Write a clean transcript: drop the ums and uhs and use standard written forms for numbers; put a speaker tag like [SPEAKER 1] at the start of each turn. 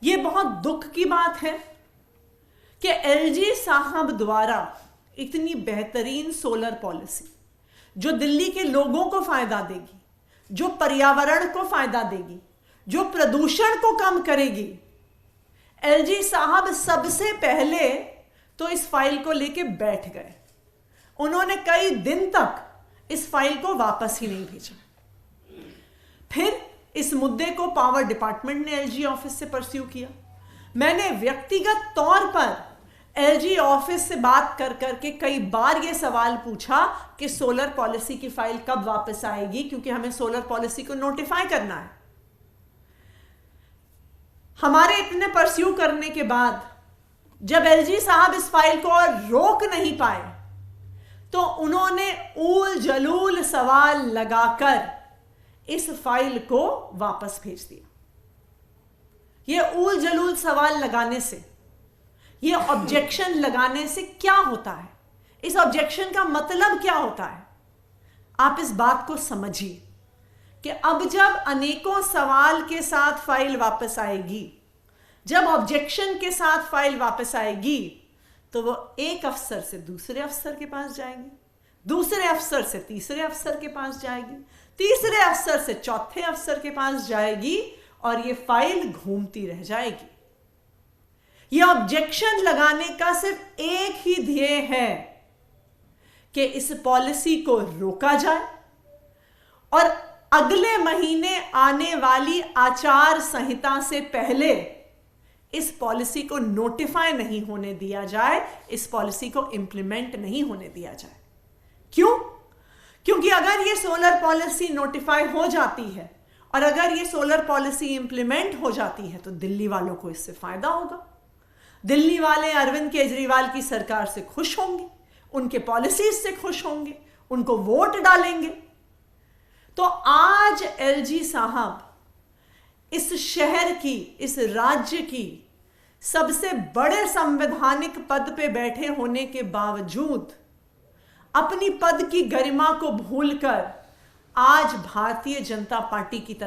[SPEAKER 1] ये बहुत दुख की बात है कि एलजी साहब द्वारा इतनी बेहतरीन सोलर पॉलिसी जो दिल्ली के लोगों को फायदा देगी, जो पर्यावरण को फायदा देगी, जो प्रदूषण को कम करेगी, एलजी साहब सबसे पहले तो इस फाइल को लेके बैठ गए। उन्होंने कई दिन तक इस फाइल को वापस ही नहीं भेजा। फिर इस मुद्दे को पावर डिपार्टमेंट ने एलजी ऑफिस से परस्यू किया। मैंने व्यक्तिगत तौर पर एलजी ऑफिस से बात कर करके कई बार यह सवाल पूछा कि सोलर पॉलिसी की फाइल कब वापस आएगी, क्योंकि हमें सोलर पॉलिसी को नोटिफाई करना है। हमारे इतने परस्यू करने के बाद जब एलजी साहब इस फाइल को और रोक नहीं पाए तो उन्होंने ऊल जलूल सवाल लगाकर इस फाइल को वापस भेज दिया। यह ऊल जलूल सवाल लगाने से, यह ऑब्जेक्शन लगाने से क्या होता है, इस ऑब्जेक्शन का मतलब क्या होता है, आप इस बात को समझिए कि अब जब अनेकों सवाल के साथ फाइल वापस आएगी, जब ऑब्जेक्शन के साथ फाइल वापस आएगी, तो वो एक अफसर से दूसरे अफसर के पास जाएगी, दूसरे अफसर से तीसरे अफसर के पास जाएगी, तीसरे अफसर से चौथे अफसर के पास जाएगी और ये फाइल घूमती रह जाएगी। ये ऑब्जेक्शन लगाने का सिर्फ एक ही ध्येय है कि इस पॉलिसी को रोका जाए और अगले महीने आने वाली आचार संहिता से पहले इस पॉलिसी को नोटिफाई नहीं होने दिया जाए, इस पॉलिसी को इंप्लीमेंट नहीं होने दिया जाए। क्यों? क्योंकि अगर ये सोलर पॉलिसी नोटिफाई हो जाती है और अगर ये सोलर पॉलिसी इंप्लीमेंट हो जाती है तो दिल्ली वालों को इससे फायदा होगा। दिल्ली वाले अरविंद केजरीवाल की सरकार से खुश होंगे, उनके पॉलिसीज से खुश होंगे, उनको वोट डालेंगे। तो आज एलजी साहब इस शहर की, इस राज्य की सबसे बड़े संवैधानिक पद पे बैठे होने के बावजूद अपनी पद की गरिमा को भूलकर आज भारतीय जनता पार्टी की तरफ